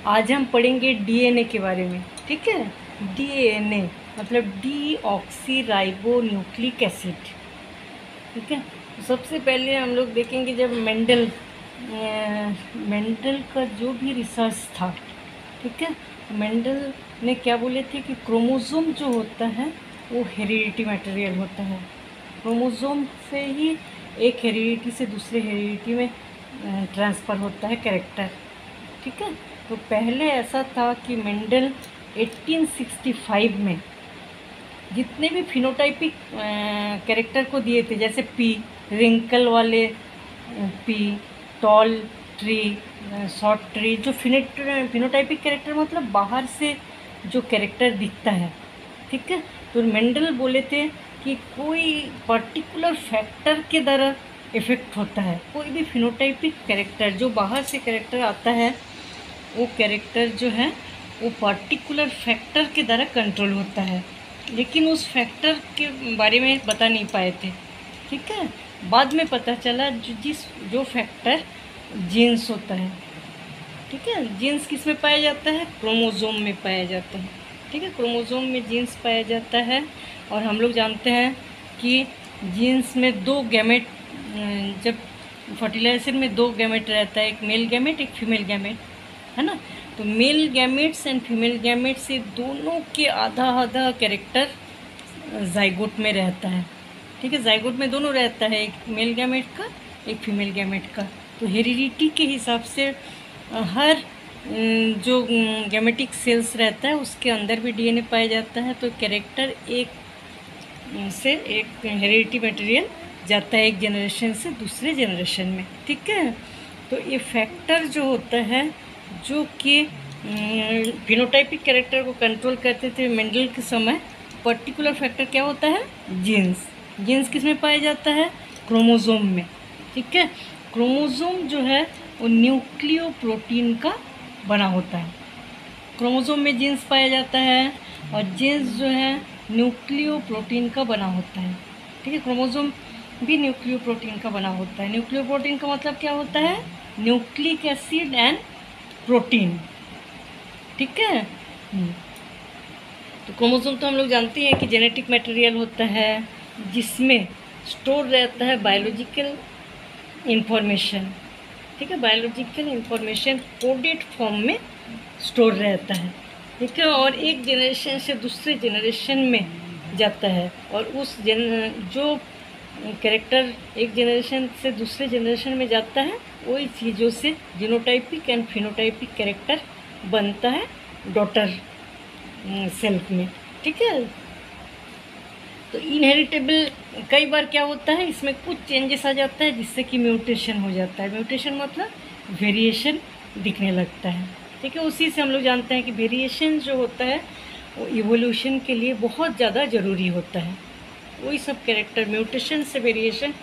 आज हम पढ़ेंगे डीएनए के बारे में, ठीक है। डीएनए मतलब डीऑक्सी राइबो न्यूक्लिक एसिड, ठीक है। तो सबसे पहले हम लोग देखेंगे जब मेंडल का जो भी रिसर्च था, ठीक है। मेंडल ने क्या बोले थे कि क्रोमोसोम जो होता है वो हेरिडिटी मटेरियल होता है। क्रोमोसोम से ही एक हेरिडिटी से दूसरे हेरिडिटी में ट्रांसफ़र होता है कैरेक्टर, ठीक है। तो पहले ऐसा था कि मेंडल 1865 में जितने भी फिनोटाइपिक कैरेक्टर को दिए थे, जैसे पी रिंकल वाले P, tall tree, short tree, जो फिनोटाइपिक कैरेक्टर मतलब बाहर से जो कैरेक्टर दिखता है, ठीक है। तो मेंडल बोले थे कि कोई पर्टिकुलर फैक्टर के द्वारा इफ़ेक्ट होता है। कोई भी फिनोटाइपिक कैरेक्टर जो बाहर से कैरेक्टर आता है, वो कैरेक्टर जो है वो पर्टिकुलर फैक्टर के द्वारा कंट्रोल होता है, लेकिन उस फैक्टर के बारे में बता नहीं पाए थे, ठीक है। बाद में पता चला जो फैक्टर जीन्स होता है, ठीक है। जीन्स किस में पाया जाता है? क्रोमोसोम में पाया जाता है, ठीक है। क्रोमोसोम में जीन्स पाया जाता है। और हम लोग जानते हैं कि जीन्स में दो गैमेट, जब फर्टिलाइजेशन में दो गैमेट रहता है, एक मेल गैमेट एक फीमेल गैमेट, है ना। तो male gametes and female gamete से दोनों के आधा आधा कैरेक्टर जाइगोट में रहता है, ठीक है। जाइगोट में दोनों रहता है, एक मेल गैमेट का एक फीमेल गैमेट का। तो हेरिडिटी के हिसाब से हर जो गैमेटिक सेल्स रहता है उसके अंदर भी डीएनए पाया जाता है। तो कैरेक्टर एक से एक हेरिडिटी मटेरियल जाता है एक जनरेशन से दूसरे जनरेशन में, ठीक है। तो ये फैक्टर जो होता है जो कि फिनोटाइपिक कैरेक्टर को कंट्रोल करते थे मेंडल के समय, पर्टिकुलर फैक्टर क्या होता है? जीन्स। जीन्स किस में पाया जाता है? क्रोमोसोम में, ठीक है। क्रोमोसोम जो है वो न्यूक्लियोप्रोटीन का बना होता है। क्रोमोसोम में जीन्स पाया जाता है और जीन्स जो है न्यूक्लियोप्रोटीन का बना होता है, ठीक है। क्रोमोसोम भी न्यूक्लियोप्रोटीन का बना होता है। न्यूक्लियोप्रोटीन का मतलब क्या होता है? न्यूक्लिक एसिड एंड प्रोटीन, ठीक है। तो क्रोमोसोम तो हम लोग जानते हैं कि जेनेटिक मटेरियल होता है जिसमें स्टोर रहता है बायोलॉजिकल इंफॉर्मेशन, ठीक है। बायोलॉजिकल इंफॉर्मेशन कोडेड फॉर्म में स्टोर रहता है, ठीक है। और एक जनरेशन से दूसरे जनरेशन में जाता है और जो कैरेक्टर एक जनरेशन से दूसरे जनरेशन में जाता है वही चीज़ों से जीनोटाइपिक एंड फिनोटाइपिक कैरेक्टर बनता है डॉटर सेल्फ में, ठीक है। तो इनहेरिटेबल कई बार क्या होता है, इसमें कुछ चेंजेस आ जाता है जिससे कि म्यूटेशन हो जाता है। म्यूटेशन मतलब वेरिएशन दिखने लगता है, ठीक है। उसी से हम लोग जानते हैं कि वेरिएशन जो होता है वो इवोल्यूशन के लिए बहुत ज़्यादा ज़रूरी होता है। वही सब कैरेक्टर म्यूटेशन से वेरिएशन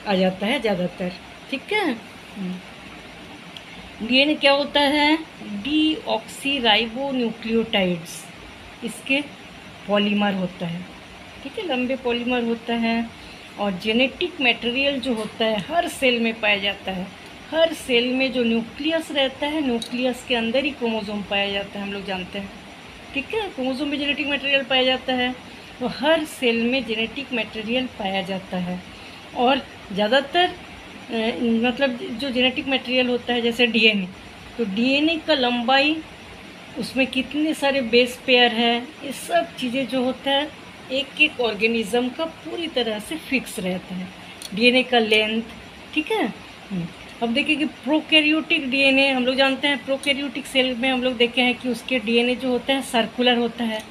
आ जाता है ज़्यादातर, ठीक है। डीएनए क्या होता है? डीऑक्सी राइबो न्यूक्लियोटाइड्स, इसके पॉलीमर होता है, ठीक है। लंबे पॉलीमर होता है। और जेनेटिक मटेरियल जो होता है हर सेल में पाया जाता है। हर सेल में जो न्यूक्लियस रहता है, न्यूक्लियस के अंदर ही क्रोमोसोम पाया जाता है, हम लोग जानते हैं, ठीक है। क्रोमोसोम में जेनेटिक मटेरियल पाया जाता है, तो हर सेल में जेनेटिक मटेरियल पाया जाता है। और ज़्यादातर मतलब जो जेनेटिक मटेरियल होता है जैसे डीएनए, तो डीएनए का लंबाई, उसमें कितने सारे बेस पेयर है, ये सब चीज़ें जो होता है एक एक ऑर्गेनिज्म का पूरी तरह से फिक्स रहता है। डीएनए का लेंथ, ठीक है। अब देखिए कि प्रोकैरियोटिक डीएनए हम लोग जानते हैं, प्रोकैरियोटिक सेल में हम लोग देखे हैं कि उसके डीएनए जो होता है सर्कुलर होता है,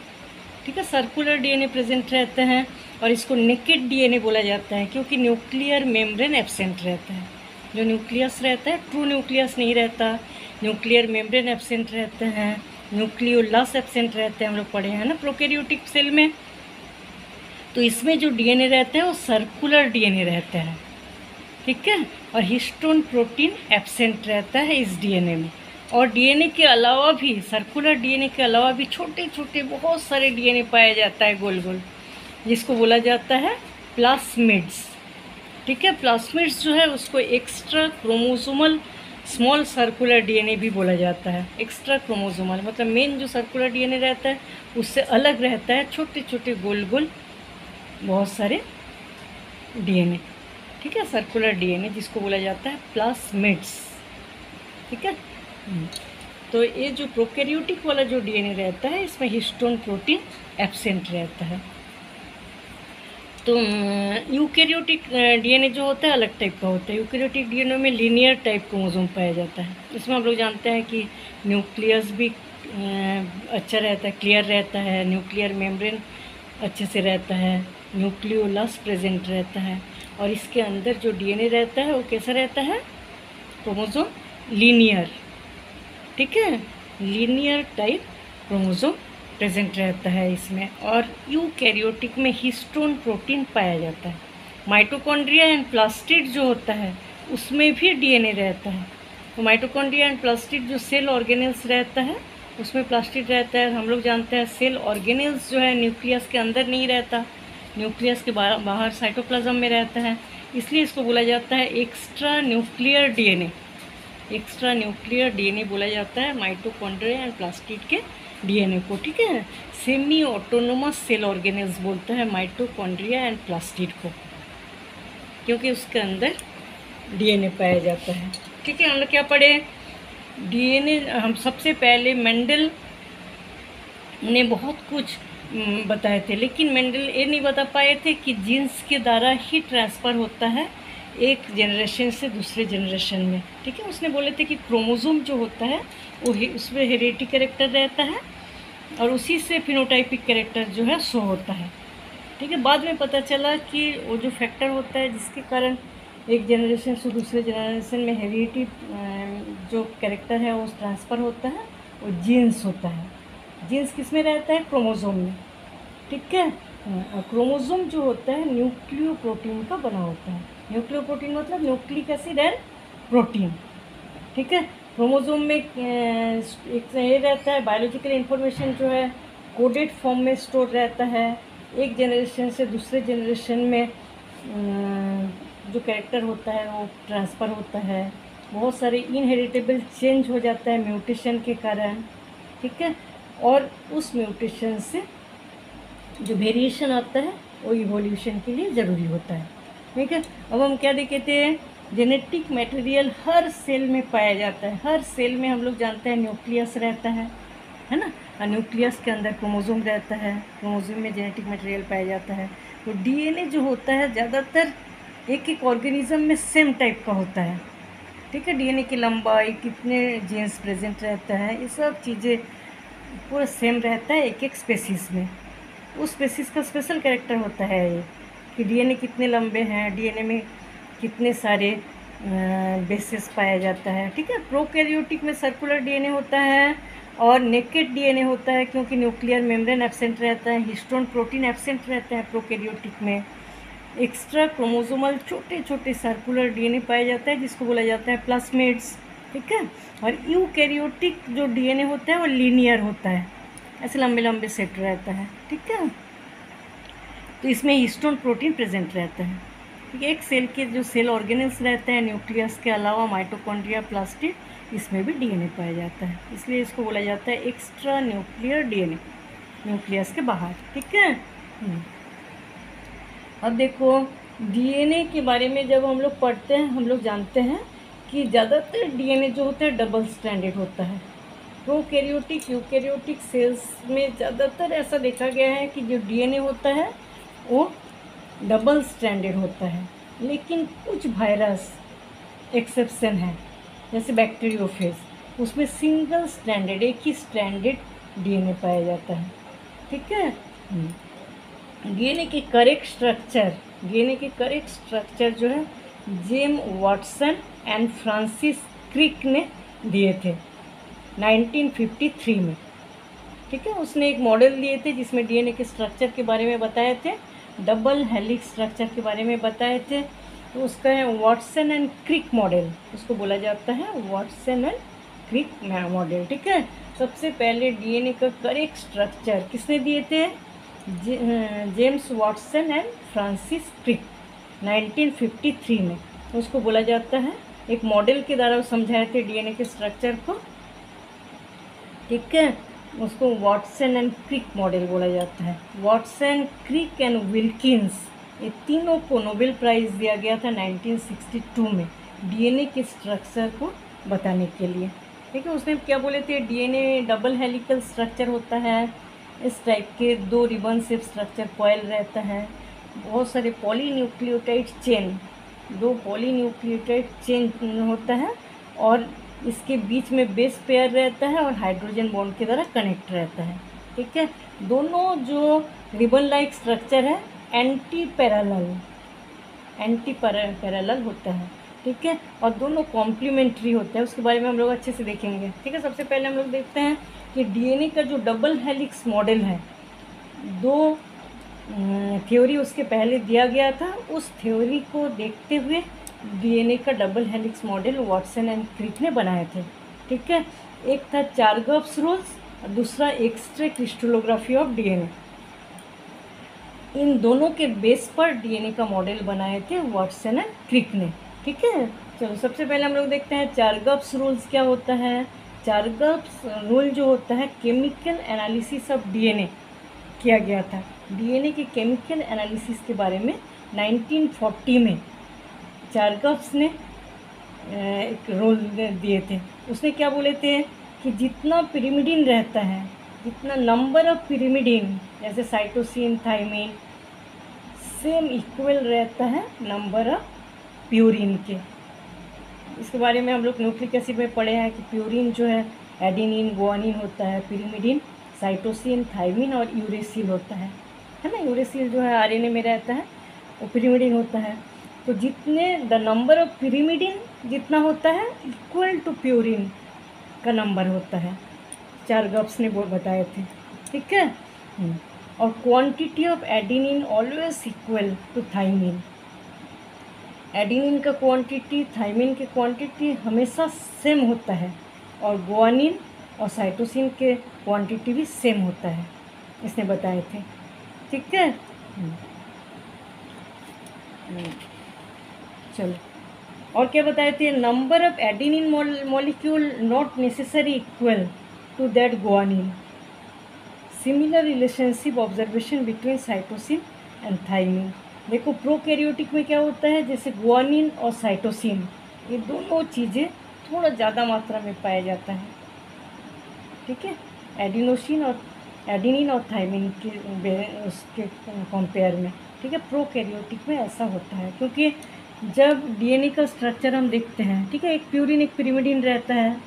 ठीक है। सर्कुलर डीएनए प्रेजेंट रहते हैं और इसको नेकेड डीएनए बोला जाता है क्योंकि न्यूक्लियर मेम्ब्रेन एब्सेंट रहता है। जो न्यूक्लियस रहता है ट्रू न्यूक्लियस नहीं रहता, न्यूक्लियर मेम्ब्रेन एब्सेंट रहते हैं, न्यूक्लियोलस एब्सेंट रहते हैं, हम लोग पढ़े हैं ना प्रोकैरियोटिक सेल में। तो इसमें जो डीएनए रहता है वो सर्कुलर डीएनए रहता है, ठीक है। और हिस्टोन प्रोटीन एब्सेंट रहता है इस डीएनए में। और डीएनए के अलावा भी, सर्कुलर डीएनए के अलावा भी छोटे छोटे बहुत सारे डीएनए पाया जाता है गोल गोल, जिसको बोला जाता है प्लास्मिड्स, ठीक है। प्लास्मिड्स जो है उसको extra chromosomal small circular DNA भी बोला जाता है। एक्स्ट्रा क्रोमोसोमल मतलब मेन जो सर्कुलर डीएनए रहता है उससे अलग रहता है छोटे छोटे गोल गोल बहुत सारे डीएनए, ठीक है, सर्कुलर डीएनए जिसको बोला जाता है प्लास्मिड्स, ठीक है। तो ये जो प्रोकैरियोटिक वाला जो डीएनए रहता है इसमें हिस्टोन प्रोटीन एब्सेंट रहता है। तो यूकैरियोटिक डीएनए जो होता है अलग टाइप का होता है। यूकैरियोटिक डीएनए में लीनियर टाइप क्रोमोसोम पाया जाता है। इसमें हम लोग जानते हैं कि न्यूक्लियस भी अच्छा रहता है, क्लियर रहता है, न्यूक्लियर मेम्ब्रेन अच्छे से रहता है, न्यूक्लियोलस प्रेजेंट रहता है, और इसके अंदर जो डीएनए रहता है वो कैसा रहता है, क्रोमोसोम लीनियर, ठीक है, लीनियर टाइप क्रोमोसोम प्रेजेंट रहता है इसमें। और यूकैरियोटिक में हिस्टोन प्रोटीन पाया जाता है। माइटोकॉन्ड्रिया एंड प्लास्टिड जो होता है उसमें भी डीएनए रहता है। तो माइटोकॉन्ड्रिया एंड प्लास्टिड जो सेल ऑर्गेनेल्स रहता है उसमें प्लास्टिड रहता है। हम लोग जानते हैं सेल ऑर्गेनेल्स जो है न्यूक्लियस के अंदर नहीं रहता, न्यूक्लियस के बाहर साइटोप्लाज्म में रहता है, इसलिए इसको बोला जाता है extra nuclear DNA. Extra nuclear DNA बोला जाता है माइटोकॉन्ड्रिया एंड प्लास्टिड के डीएनए को, ठीक है। सेमी ऑटोनोमस सेल ऑर्गेनेल्स बोलता है माइटोकॉन्ड्रिया एंड प्लास्टिड को, क्योंकि उसके अंदर डीएनए पाया जाता है, ठीक है। हम लोग क्या पढ़े, डीएनए हम सबसे पहले मेंडल ने बहुत कुछ बताए थे, लेकिन मेंडल ये नहीं बता पाए थे कि जीन्स के द्वारा ही ट्रांसफ़र होता है एक जनरेशन से दूसरे जनरेशन में, ठीक है। उसने बोले थे कि क्रोमोसोम जो होता है वो उसमें हेरिडिटी कैरेक्टर रहता है और उसी से फिनोटाइपिक कैरेक्टर जो है शो होता है, ठीक है। बाद में पता चला कि वो जो फैक्टर होता है जिसके कारण एक जनरेशन से दूसरे जनरेशन में हेरिडिटी जो कैरेक्टर है वो ट्रांसफ़र होता है, वो जीन्स होता है। जीन्स किस में रहता है, क्रोमोसोम में, ठीक है। और क्रोमोसोम जो होता है न्यूक्लियो प्रोटीन का बना होता है। न्यूक्लियो प्रोटीन मतलब न्यूक्लिक एसिड एंड प्रोटीन, ठीक है। क्रोमोसोम में एक ये रहता है, बायोलॉजिकल इन्फॉर्मेशन जो है कोडेड फॉर्म में स्टोर रहता है। एक जनरेशन से दूसरे जनरेशन में जो कैरेक्टर होता है वो ट्रांसफ़र होता है। बहुत सारे इनहेरिटेबल चेंज हो जाता है म्यूटेशन के कारण, ठीक है। और उस म्यूटेशन से जो वेरिएशन आता है वो इवोल्यूशन के लिए ज़रूरी होता है, ठीक है। अब हम क्या देखे थे, जेनेटिक मटेरियल हर सेल में पाया जाता है। हर सेल में हम लोग जानते हैं न्यूक्लियस रहता है ना, और न्यूक्लियस के अंदर क्रोमोसोम रहता है, क्रोमोसोम में जेनेटिक मटेरियल पाया जाता है। तो डीएनए जो होता है ज़्यादातर एक एक ऑर्गेनिज्म में सेम टाइप का होता है, ठीक है। डीएनए की लंबाई, कितने जीन्स प्रेजेंट रहता है, ये सब चीज़ें पूरा सेम रहता है एक एक स्पेसीज़ में। उस स्पेसीज़ का स्पेशल कैरेक्टर होता है ये कि डीएनए कितने लंबे हैं, डीएनए में कितने सारे बेसेस पाया जाता है, ठीक है। प्रोकैरियोटिक में सर्कुलर डीएनए होता है और नेकेड डीएनए होता है, क्योंकि न्यूक्लियर मेम्ब्रेन एब्सेंट रहता है, हिस्टोन प्रोटीन एब्सेंट रहता है प्रोकैरियोटिक में। एक्स्ट्रा क्रोमोसोमल छोटे छोटे सर्कुलर डीएनए पाया जाता है जिसको बोला जाता है प्लास्मिड्स, ठीक है। और यूकैरियोटिक जो डीएनए होता है वो लीनियर होता है, ऐसे लंबे लंबे सेट रहता है, ठीक है। तो इसमें हिस्टोन प्रोटीन प्रेजेंट रहता है, ठीक है। एक सेल के जो सेल ऑर्गेनेल्स रहते हैं न्यूक्लियस के अलावा माइटोकॉन्ड्रिया, प्लास्टिड, इसमें भी डीएनए पाया जाता है, इसलिए इसको बोला जाता है एक्स्ट्रा न्यूक्लियर डीएनए, न्यूक्लियस के बाहर, ठीक है। अब देखो डीएनए के बारे में जब हम लोग पढ़ते हैं हम लोग जानते हैं कि ज़्यादातर डीएनए जो होता है डबल स्ट्रैंडेड होता है। प्रोकैरियोटिक यूकैरियोटिक सेल्स में ज़्यादातर ऐसा देखा गया है कि जो डीएनए होता है वो डबल स्ट्रैंडेड होता है, लेकिन कुछ वायरस एक्सेप्शन है, जैसे बैक्टीरियोफेज, उसमें सिंगल स्ट्रैंडेड, एक ही स्ट्रैंडेड डीएनए पाया जाता है, ठीक है। डीएनए की करेक्ट स्ट्रक्चर जो है James Watson and Francis Crick ने दिए थे 1953 में, ठीक है। उसने एक मॉडल दिए थे जिसमें डीएनए के स्ट्रक्चर के बारे में बताए थे, डबल हेलिक्स स्ट्रक्चर के बारे में बताए थे। तो उसका है वाटसन एंड क्रिक मॉडल, उसको बोला जाता है वाटसन एंड क्रिक मॉडल, ठीक है। सबसे पहले डीएनए का करेक्ट स्ट्रक्चर किसने दिए थे, James Watson and Francis Crick 1953 में। उसको बोला जाता है एक मॉडल के द्वारा समझाए थे डीएनए के स्ट्रक्चर को, ठीक है। उसको वाटसन एंड क्रिक मॉडल बोला जाता है। वाटसन, क्रिक एंड विल्किंस, ये तीनों को नोबेल प्राइज़ दिया गया था 1962 में डीएनए के स्ट्रक्चर को बताने के लिए, ठीक है। उसने क्या बोले थे, डीएनए डबल हेलिकल स्ट्रक्चर होता है, इस टाइप के 2 रिबन शेप स्ट्रक्चर कॉइल रहता है, बहुत सारे पॉलीन्यूक्लियोटाइड चेन, 2 पॉलीन्यूक्लियोटाइड चेन होता है, और इसके बीच में बेस पेयर रहता है और हाइड्रोजन बॉन्ड के द्वारा कनेक्ट रहता है, ठीक है। दोनों जो रिबन लाइक स्ट्रक्चर है एंटी पैरेलल होता है, ठीक है, और दोनों कॉम्प्लीमेंट्री होता है। उसके बारे में हम लोग अच्छे से देखेंगे, ठीक है। सबसे पहले हम लोग देखते हैं कि डीएनए का जो डबल हेलिक्स मॉडल है, 2 थ्योरी उसके पहले दिया गया था, उस थ्योरी को देखते हुए डीएनए का double helix model Watson and Crick ने बनाए थे, ठीक है। एक था चारगर्ब्स रूल्स और दूसरा एक्स-रे क्रिस्टलोग्राफी ऑफ डीएनए। इन दोनों के बेस पर डीएनए का मॉडल बनाए थे वाटसन एंड क्रिक ने, ठीक है। चलो सबसे पहले हम लोग देखते हैं चारगर्ब्स रूल्स क्या होता है। चारगर्ब्स रूल जो होता है, केमिकल एनालिसिस ऑफ डीएनए किया गया था। डीएनए के केमिकल एनालिसिस के बारे में 1940 में चारगर्ब्स ने एक रोल दिए थे। उसने क्या बोले थे कि जितना पिरिमिडिन रहता है, जितना नंबर ऑफ पिरिमिडिन, जैसे साइटोसिन, थाइमिन, सेम इक्वल रहता है नंबर ऑफ प्यूरिन के। इसके बारे में हम लोग न्यूक्लिक एसिड में पढ़े हैं कि प्यूरिन जो है एडेनिन, गुआनिन होता है, पिरिमिडिन साइटोसिन, थाइमिन और यूरेसिल होता है ना। यूरेसिल जो है आरएनए में रहता है, वो पिरिमिडिन होता है। तो जितने द नंबर ऑफ पिरिमिडिन जितना होता है इक्वल टू प्यूरिन का नंबर होता है, चारगर्ब्स ने वो बताए थे, ठीक है। और quantity of adenine always equal to thymine. Adenine का क्वांटिटी थाइमिन के क्वांटिटी हमेशा सेम होता है, और गुआनिन और साइटोसिन के क्वांटिटी भी सेम होता है, इसने बताए थे, ठीक है। चलो और क्या बताए थे, number of adenine molecule not necessary equal to that guanine. Similar relationship observation between cytosine and thymine. देखो प्रोकैरियोटिक में क्या होता है, जैसे गुआनिन और साइटोसिन, ये दोनों चीज़ें थोड़ा ज़्यादा मात्रा में पाया जाता है, ठीक है, एडेनिन और थाइमिन के उसके कंपेयर में, ठीक है। प्रोकैरियोटिक में ऐसा होता है क्योंकि जब डीएनए का स्ट्रक्चर हम देखते हैं, ठीक है, एक प्यूरिन एक पिरिमिडिन रहता है,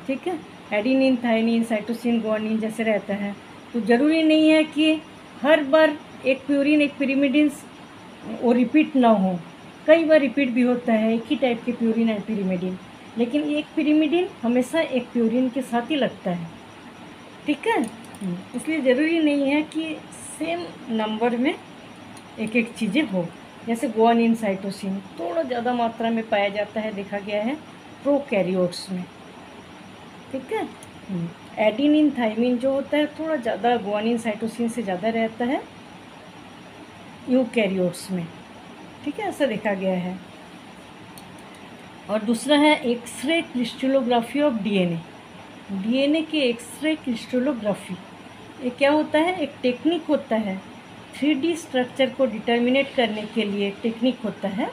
ठीक है, एडेनिन, थाइमिन, साइटोसिन, गुआनिन जैसे रहता है। तो ज़रूरी नहीं है कि हर बार एक प्यूरिन एक पिरिमिडिन वो रिपीट ना हो, कई बार रिपीट भी होता है एक ही टाइप के प्यूरिन एंड पिरिमिडिन, लेकिन एक पिरिमिडिन हमेशा एक प्यूरिन के साथ ही लगता है, ठीक है। इसलिए ज़रूरी नहीं है कि सेम नंबर में एक एक चीज़ें हो। जैसे गुआनिन, साइटोसिन थोड़ा ज़्यादा मात्रा में पाया जाता है, देखा गया है प्रोकैरियोट्स में, ठीक है। एडेनिन, थाइमिन जो होता है थोड़ा ज़्यादा गुआनिन, साइटोसिन से ज़्यादा रहता है यूकैरियोट्स में, ठीक है, ऐसा देखा गया है। और दूसरा है X ray crystallography of DNA. DNA के एक्सरे क्रिस्टलोग्राफी, ये क्या होता है, एक टेक्निक होता है 3D स्ट्रक्चर को डिटर्मिनेट करने के लिए। टेक्निक होता है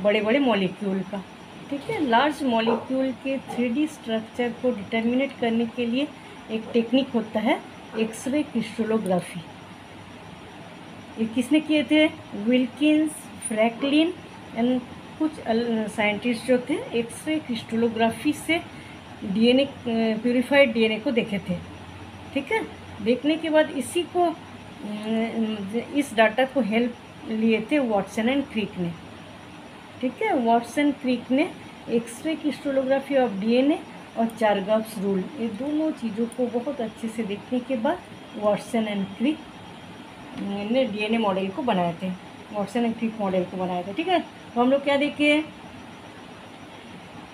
बड़े बड़े मॉलिक्यूल का, ठीक है, लार्ज मॉलिक्यूल के 3D स्ट्रक्चर को डिटर्मिनेट करने के लिए एक टेक्निक होता है एक्सरे क्रिस्टलोग्राफी। ये किसने किए थे, विल्किंस, फ्रैंकलिन एंड कुछ साइंटिस्ट जो थे एक्सरे क्रिस्टलोग्राफी से डीएनए, प्यूरिफाइड डीएनए को देखे थे, ठीक है। देखने के बाद इसी को, इस डाटा को हेल्प लिए थे वाटसन एंड क्रिक ने, ठीक है। वाटसन क्रिक ने एक्सरे क्रिस्टलोग्राफी ऑफ डीएनए और चारगर्ब्स रूल, ये दोनों चीज़ों को बहुत अच्छे से देखने के बाद वाटसन एंड क्रिक ने डीएनए मॉडल को बनाए थे, वाटसन एंड क्रिक मॉडल को बनाए थे, ठीक है। तो हम लोग क्या देखे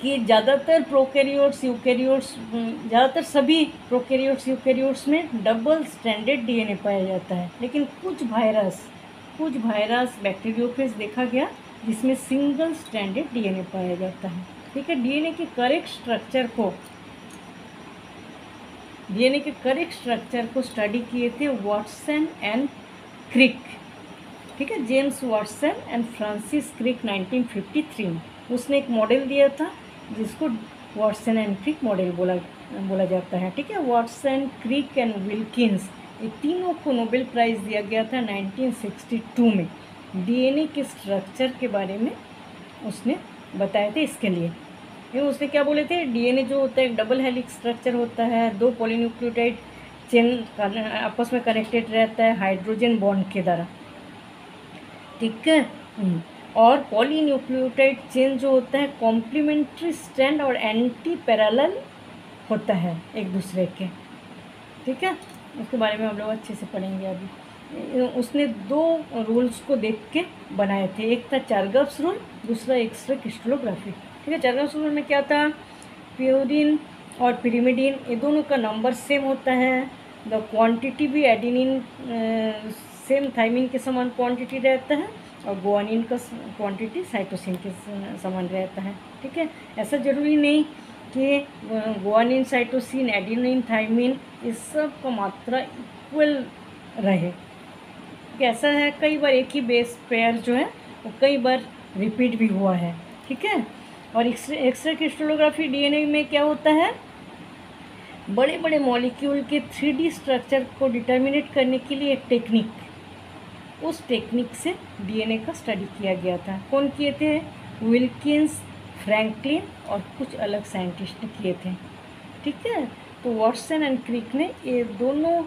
कि ज़्यादातर प्रोकैरियोट्स, यूकैरियोट्स, ज़्यादातर सभी प्रोकैरियोट्स, यूकैरियोट्स में डबल स्ट्रैंडेड डीएनए पाया जाता है, लेकिन कुछ वायरस, बैक्टीरियोफेज देखा गया जिसमें सिंगल स्ट्रैंडेड डीएनए पाया जाता है। ठीक है, डीएनए के करेक्ट स्ट्रक्चर को स्टडी किए थे वाटसन एंड क्रिक। ठीक है, James Watson and Francis Crick 1953 में उसने एक मॉडल दिया था जिसको वाटसन एंड क्रिक मॉडल बोला जाता है। ठीक है, वाटसन, क्रिक एंड विल्किंस, ये तीनों को नोबेल प्राइज़ दिया गया था 1962 में। डीएनए के स्ट्रक्चर के बारे में उसने बताए थे इसके लिए। ये उसने क्या बोले थे, डीएनए जो होता है एक डबल हेलिक्स स्ट्रक्चर होता है, 2 पॉलीन्यूक्लियोटाइड चेन आपस में कनेक्टेड रहता है हाइड्रोजन बॉन्ड के द्वारा। ठीक है, और पॉलीन्यूक्लियोटाइड चेन जो होता है कॉम्प्लीमेंट्री स्ट्रैंड और एंटी पैरेलल होता है एक दूसरे के। ठीक है, उसके बारे में हम लोग अच्छे से पढ़ेंगे अभी। उसने 2 रूल्स को देख के बनाए थे, एक था चार्गव्स रूल, दूसरा एक्सरे क्रिस्टलोग्राफी। ठीक है, चार्गव्स रूल में क्या था, प्यूरिन और पिरिमिडिन ये दोनों का नंबर सेम होता है, द क्वांटिटी भी एडिनिन सेम थाइमिन के समान क्वांटिटी रहता है और गुआनिन का क्वांटिटी साइटोसिन के समान रहता है। ठीक है, ऐसा ज़रूरी नहीं कि गुआनिन, साइटोसिन, एडिनिन, थाइमिन इस सब का मात्रा इक्वल रहे। कैसा है, कई बार एक ही बेस पेयर जो है वो कई बार रिपीट भी हुआ है। ठीक है, और एक्सरे क्रिस्टलोग्राफी डीएनए में क्या होता है, बड़े बड़े मॉलिक्यूल के 3D स्ट्रक्चर को डिटर्मिनेट करने के लिए एक टेक्निक, उस टेक्निक से डीएनए का स्टडी किया गया था। कौन किए थे, विल्किंस, फ्रैंकलिन और कुछ अलग साइंटिस्ट ने किए थे। ठीक है, तो वाटसन एंड क्रिक ने ये दोनों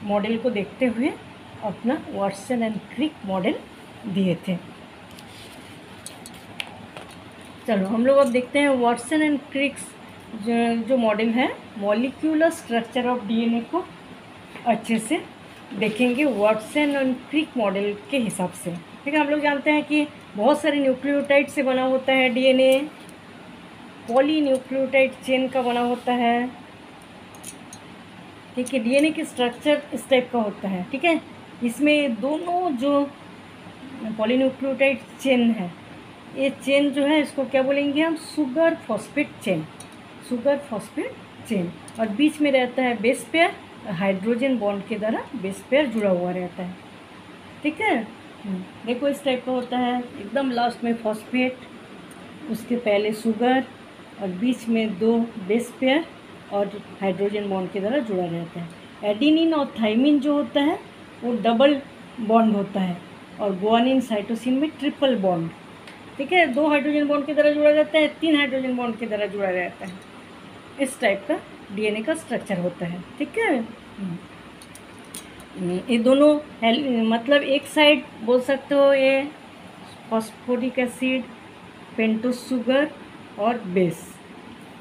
मॉडल को देखते हुए अपना वाटसन एंड क्रिक मॉडल दिए थे। चलो हम लोग अब देखते हैं वाटसन एंड क्रिक्स जो मॉडल है, मॉलिक्यूलर स्ट्रक्चर ऑफ डीएनए को अच्छे से देखेंगे वाटसन एंड क्रिक मॉडल के हिसाब से। ठीक है, हम लोग जानते हैं कि बहुत सारे न्यूक्लियोटाइड से बना होता है डीएनए, पॉलीन्यूक्लियोटाइड चेन का बना होता है। ठीक है, डीएनए की स्ट्रक्चर इस टाइप का होता है। ठीक है, इसमें दोनों जो पॉलीन्यूक्लियोटाइड चेन है, ये चेन जो है इसको क्या बोलेंगे हम, sugar phosphate chain, sugar phosphate chain. और बीच में रहता है बेस पेयर, हाइड्रोजन बॉन्ड के द्वारा बेस पेयर जुड़ा हुआ रहता है। ठीक है, देखो इस टाइप का होता है, एकदम लास्ट में फॉस्फेट, उसके पहले शुगर और बीच में 2 बेस पेयर और हाइड्रोजन बॉन्ड के द्वारा जुड़ा रहता है। एडिनिन और थाइमिन जो होता है वो डबल बॉन्ड होता है और गुआनिन, साइटोसिन में ट्रिपल बॉन्ड। ठीक है, 2 हाइड्रोजन बॉन्ड की तरह जुड़ा रहता है, 3 हाइड्रोजन बॉन्ड की तरह जुड़ा रहता है। इस टाइप का डीएनए का स्ट्रक्चर होता है। ठीक है, ये दोनों मतलब एक साइड बोल सकते हो ये फॉस्फोरिक एसिड, पेंटोस शुगर और बेस,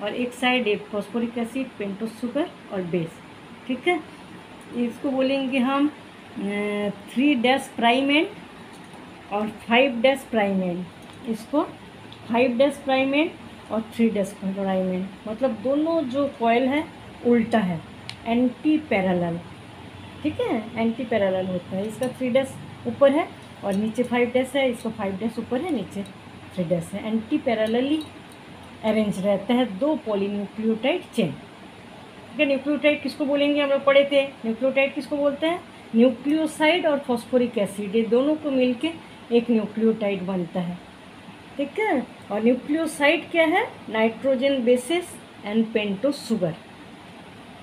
और एक साइड एक फॉस्फोरिक एसिड, पेंटोस शुगर और बेस। ठीक है, इसको बोलेंगे हम 3' प्राइमेंट और 5' प्राइमेंट। इसको 5' प्राइमेंट और 3' प्राइमेंट, मतलब दोनों जो कॉइल है उल्टा है, एंटी पैरेलल। ठीक है, एंटी पैरेलल होता है। इसका 3' ऊपर है और नीचे 5' है, इसका 5' ऊपर है, नीचे 3' है। एंटी पैरेलली अरेंज रहता है 2 पॉलीन्यूक्लियोटाइड चेन। ठीक है, न्यूक्लियोटाइड किसको बोलेंगे, हम लोग पढ़े थे, न्यूक्लियोटाइड किसको बोलते हैं, न्यूक्लियोसाइड और फॉस्फोरिक एसिड, ये दोनों को मिलके एक न्यूक्लियोटाइड बनता है। ठीक है, और न्यूक्लियोसाइड क्या है, nitrogen bases and pentose sugar,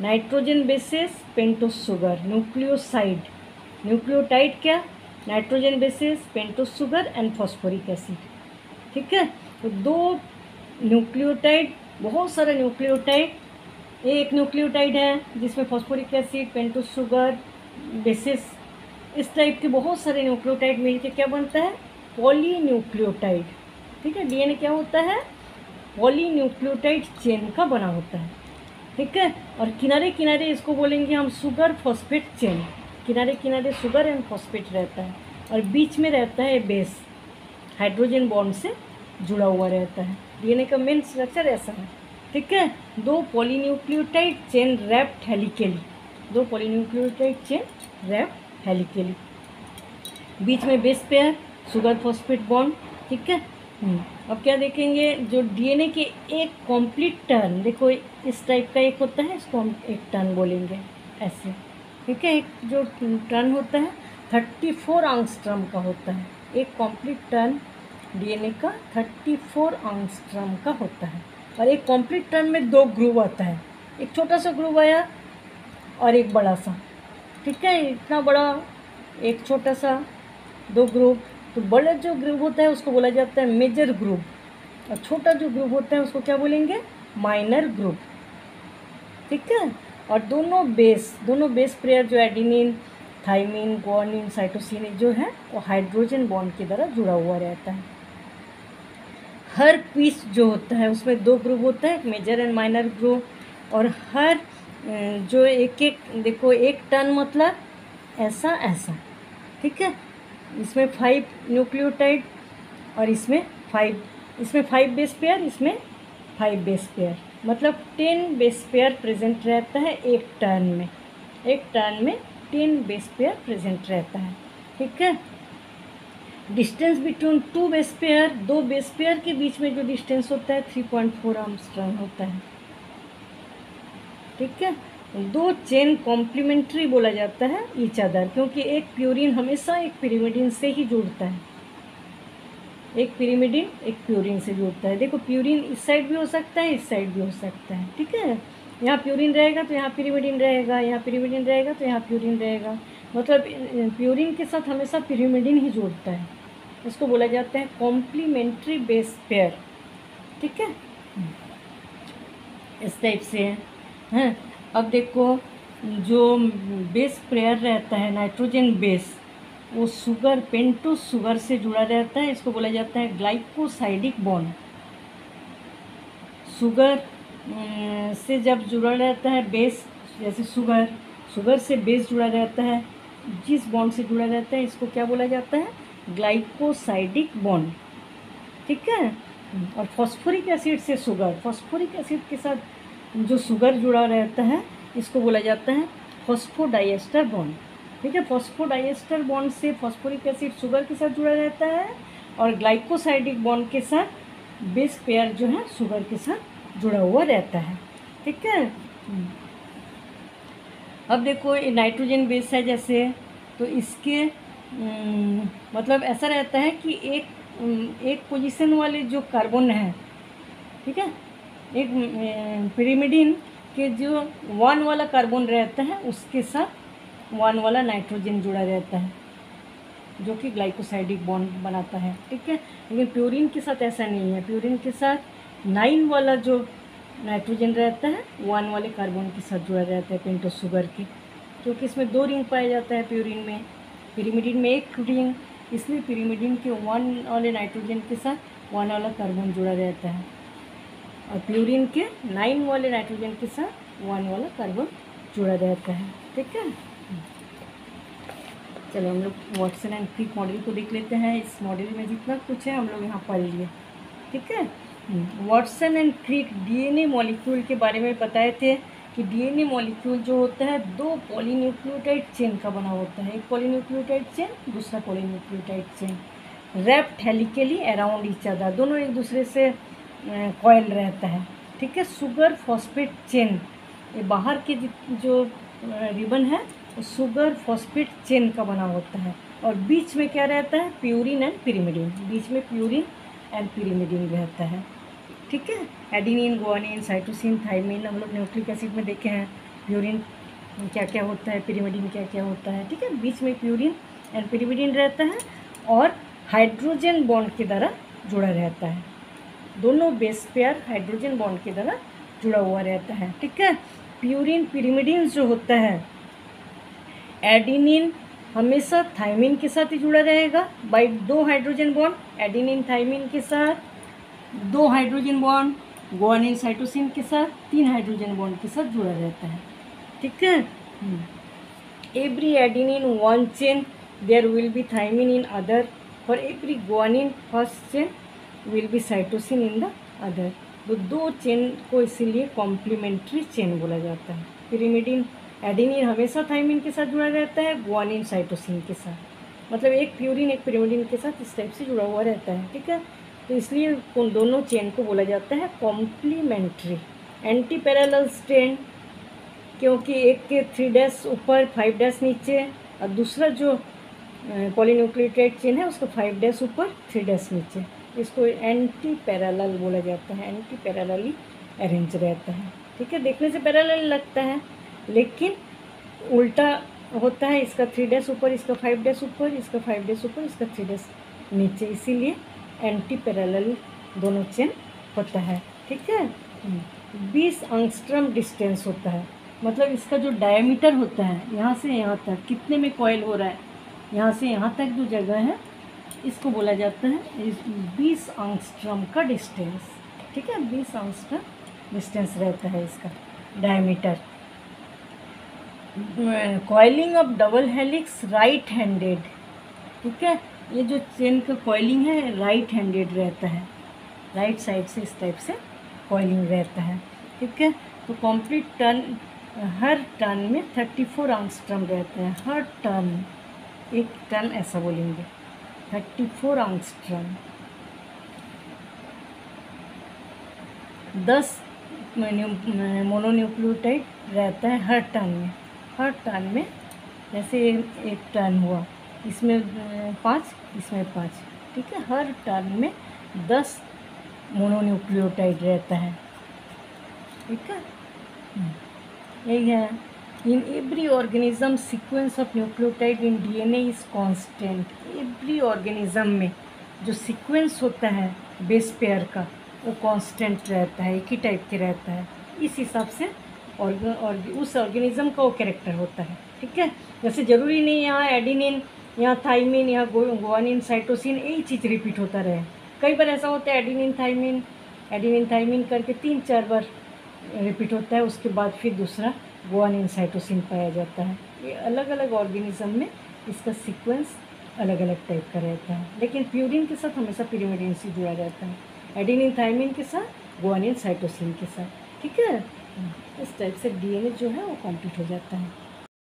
nitrogen bases pentose sugar nucleoside. Nucleotide क्या, nitrogen bases pentose sugar and phosphoric acid. ठीक है, तो 2 न्यूक्लियोटाइड, बहुत सारे न्यूक्लियोटाइड, एक न्यूक्लियोटाइड है जिसमें phosphoric acid, pentose sugar, basis, इस टाइप के बहुत सारे न्यूक्लियोटाइड मिलकर क्या बनता है, पॉलीन्यूक्लियोटाइड। ठीक है, डीएनए क्या होता है, पॉलीन्यूक्लियोटाइड चेन का बना होता है। ठीक है, और किनारे किनारे इसको बोलेंगे हम शुगर फॉस्फेट चेन, किनारे किनारे शुगर एंड फॉस्फेट रहता है और बीच में रहता है बेस, हाइड्रोजन बॉन्ड से जुड़ा हुआ रहता है। डीएनए का मेन स्ट्रक्चर ऐसा है। ठीक है, 2 polynucleotide chain wrapped helically, 2 polynucleotide chain wrapped helically, बीच में base pair, sugar phosphate bond, ठीक है। अब क्या देखेंगे, जो डीएनए के एक कॉम्प्लीट टर्न, देखो इस टाइप का एक होता है, इसको हम एक टर्न बोलेंगे ऐसे, ठीक है। एक जो टर्न होता है 34 एंगस्ट्रॉम का होता है, एक कॉम्प्लीट टर्न डीएनए का 34 एंगस्ट्रॉम का होता है। और एक कॉम्प्लीट टर्न में 2 ग्रुव आता है, एक छोटा सा ग्रुव आया और एक बड़ा सा, ठीक है। इतना बड़ा एक छोटा सा 2 ग्रुप, तो बड़ा जो ग्रुप होता है उसको बोला जाता है मेजर ग्रुप, और छोटा जो ग्रुप होता है उसको क्या बोलेंगे, माइनर ग्रुप, ठीक है। और दोनों बेस पेयर जो एडेनिन, थाइमिन, गुआनिन, साइटोसिन जो है वो हाइड्रोजन बॉन्ड की तरह जुड़ा हुआ रहता है। हर पीस जो होता है उसमें 2 ग्रुप होता है, एक मेजर एंड माइनर ग्रुप। और हर जो एक एक देखो, एक टर्न मतलब ऐसा ऐसा, ठीक है। इसमें 5 न्यूक्लियोटाइड और इसमें 5 बेस पेयर, इसमें 5 बेस पेयर, मतलब 10 बेस पेयर प्रेजेंट रहता है एक टर्न में। एक टर्न में 10 बेस पेयर प्रेजेंट रहता है, ठीक है। Distance between 2 base pair, 2 base pair के बीच में जो डिस्टेंस होता है 3.4 एंगस्ट्रॉम होता है, ठीक है। 2 चेन कॉम्प्लीमेंट्री बोला जाता है ईच अदर, क्योंकि एक प्यूरिन हमेशा एक पिरिमिडिन से ही जुड़ता है, एक पिरिमिडिन एक प्यूरिन से जुड़ता है। देखो प्यूरिन इस साइड भी हो सकता है, इस साइड भी हो सकता है, ठीक है। यहाँ प्यूरिन रहेगा तो यहाँ पिरिमिडिन रहेगा, यहाँ पिरिमिडिन रहेगा तो यहाँ प्यूरिन रहेगा, मतलब प्यूरिन के साथ हमेशा पिरिमिडिन ही जुड़ता है। इसको बोला जाता है कॉम्प्लीमेंट्री बेस पेयर, ठीक है। इस टाइप से है। अब देखो, जो बेस पेयर रहता है नाइट्रोजन बेस, वो शुगर, पेंटोस शुगर से जुड़ा रहता है, इसको बोला जाता है ग्लाइकोसाइडिक बॉन्ड। शुगर से जब जुड़ा रहता है बेस, जैसे शुगर से बेस जुड़ा रहता है, जिस बॉन्ड से जुड़ा रहता है इसको क्या बोला जाता है, ग्लाइकोसाइडिक बॉन्ड, ठीक है। और फॉस्फोरिक एसिड से फॉस्फोरिक एसिड के साथ जो शुगर जुड़ा रहता है इसको बोला जाता है फॉस्फोडाइएस्टर बॉन्ड, ठीक है। फॉस्फोडाइएस्टर बॉन्ड से फॉस्फोरिक एसिड शुगर के साथ जुड़ा रहता है, और ग्लाइकोसाइडिक बॉन्ड के साथ बेस पेयर जो है शुगर के साथ जुड़ा हुआ रहता है, ठीक है। अब देखो ये नाइट्रोजन बेस है जैसे, तो इसके मतलब ऐसा रहता है कि एक पोजीशन वाले जो कार्बन है, ठीक है, एक पिरिमिडिन के जो 1 वाला कार्बन रहता है उसके साथ 1 वाला नाइट्रोजन जुड़ा रहता है, जो कि ग्लाइकोसाइडिक बॉन्ड बनाता है, ठीक है। लेकिन प्यूरिन के साथ ऐसा नहीं है, प्यूरिन के साथ 9 वाला जो नाइट्रोजन रहता है 1 वाले कार्बन के साथ जुड़ा रहता है पेंटोस शुगर के, क्योंकि इसमें 2 रिंग पाया जाता है प्यूरिन में, पिरिमिडिन में 1 रिंग, इसलिए पिरिमिडिन के 1 वाले नाइट्रोजन के साथ 1 वाला कार्बन जुड़ा रहता है, और प्यूरिन के 9 वाले नाइट्रोजन के साथ 1 वाला कार्बन जुड़ा रहता है, ठीक है। चलो हम लोग वाटसन एंड क्रिक मॉडल को देख लेते हैं। इस मॉडल में जितना कुछ है हम लोग यहाँ पढ़ लिए, ठीक है। Watson and Crick DNA molecule के बारे में बताए थे कि डीएनए मॉलिक्यूल जो होता है 2 पॉलीन्यूक्लियोटाइड चेन का बना होता है, एक पॉलीन्यूक्लियोटाइड चेन, दूसरा polynucleotide chain, wrapped helically around each other, दोनों एक दूसरे से कॉइल रहता है, ठीक है। शुगर फॉस्फेट चेन, ये बाहर के जो रिबन है वो शुगर फॉस्फेट चेन का बना होता है, और बीच में क्या रहता है, प्यूरिन एंड पिरिमिडिन, बीच में प्यूरिन एंड पिरिमिडिन रहता है, ठीक है। एडेनिन, गुआनिन, साइटोसिन, थाइमिन हम लोग न्यूक्लिक एसिड में देखे हैं, प्यूरिन क्या क्या होता है, पिरिमिडिन क्या क्या होता है, ठीक है। बीच में प्यूरिन एंड पिरिमिडिन रहता है और हाइड्रोजन बॉन्ड की तरह जुड़ा रहता है, दोनों बेस पेयर हाइड्रोजन बॉन्ड की तरह जुड़ा हुआ रहता है, ठीक है। प्यूरिन पिरिमिडिन जो होता है, एडेनिन हमेशा थाइमिन के साथ ही जुड़ा रहेगा by 2 hydrogen bond, adenine thymine के साथ 2 हाइड्रोजन बॉन्ड, गुआनिन साइटोसिन के साथ 3 हाइड्रोजन बॉन्ड के साथ जुड़ा रहता है, ठीक है। Every adenine 1 chain there will be thymine in other, for every guanine first chain will be cytosine in the other. तो 2 चेन को इसीलिए कॉम्प्लीमेंट्री चेन बोला जाता है। पिरिमिडिन एडेनिन हमेशा थाइमिन के साथ जुड़ा रहता है, गुआनिन साइटोसिन के साथ, मतलब एक प्यूरिन एक pyrimidine के साथ इस टाइप से जुड़ा हुआ रहता है, ठीक है। तो इसलिए उन दोनों चेन को बोला जाता है कॉम्प्लीमेंट्री। एंटी पैरेलल स्ट्रेन, क्योंकि एक के 3' ऊपर 5' नीचे, और दूसरा जो पॉलीन्यूक्लियोटाइड चेन है उसका 5' ऊपर 3' नीचे, इसको एंटी पैरेलल बोला जाता है। एंटी पैरेलली अरेंज रहता है, ठीक है। देखने से पैरेलल लगता है लेकिन उल्टा होता है, इसका 3' ऊपर इसका 5' ऊपर, इसका 5' ऊपर इसका 3' नीचे, इसीलिए एंटी पैरेलल दोनों चेन होता है, ठीक है। 20 एंगस्ट्रॉम डिस्टेंस होता है, मतलब इसका जो डायमीटर होता है यहाँ से यहाँ तक कितने में कॉइल हो रहा है, यहाँ से यहाँ तक जो जगह है इसको बोला जाता है 20 एंगस्ट्रॉम का डिस्टेंस, ठीक है। 20 एंगस्ट्रॉम डिस्टेंस रहता है इसका diameter. Coiling of double helix right handed, ठीक है। ये जो चेन का कॉइलिंग है राइट हैंडेड रहता है, राइट साइड से इस टाइप से कॉइलिंग रहता है, ठीक है। तो कंप्लीट टर्न, हर टर्न में 34 एंगस्ट्रॉम रहता है, हर टर्न, एक टर्न ऐसा बोलेंगे 34 एंगस्ट्रॉम। 10 मोनोन्यूक्लियोटाइड रहता है हर टर्न में, हर टर्न में। जैसे एक टर्न हुआ, इसमें 5 इसमें 5, ठीक है। हर टर्न में 10 मोनोन्यूक्लियोटाइड रहता है, ठीक है। यही है। In every organism sequence of nucleotide in DNA is constant. Every organism में जो सीक्वेंस होता है बेस पेयर का वो कांस्टेंट रहता है, एक ही टाइप के रहता है। इस हिसाब से उस ऑर्गेनिज्म का वो कैरेक्टर होता है, ठीक है। जैसे ज़रूरी नहीं यहाँ एडिनिन, यहाँ थाइमिन, यहाँ गुआनिन, साइटोसिन यही चीज़ रिपीट होता रहे। कई बार ऐसा होता है एडिनिन थाइमिन करके 3-4 बार रिपीट होता है, उसके बाद फिर दूसरा गुआनिन साइटोसिन पाया जाता है। ये अलग अलग ऑर्गेनिज्म में इसका सीक्वेंस अलग अलग टाइप का रहता है, लेकिन प्यूरिन के साथ हमेशा pyrimidine से जुड़ा रहता है, एडिनिन थाइमिन के साथ, गुआनिन साइटोसिन के साथ, ठीक है। इस टाइप से डीएनए जो है वो कंप्लीट हो जाता है।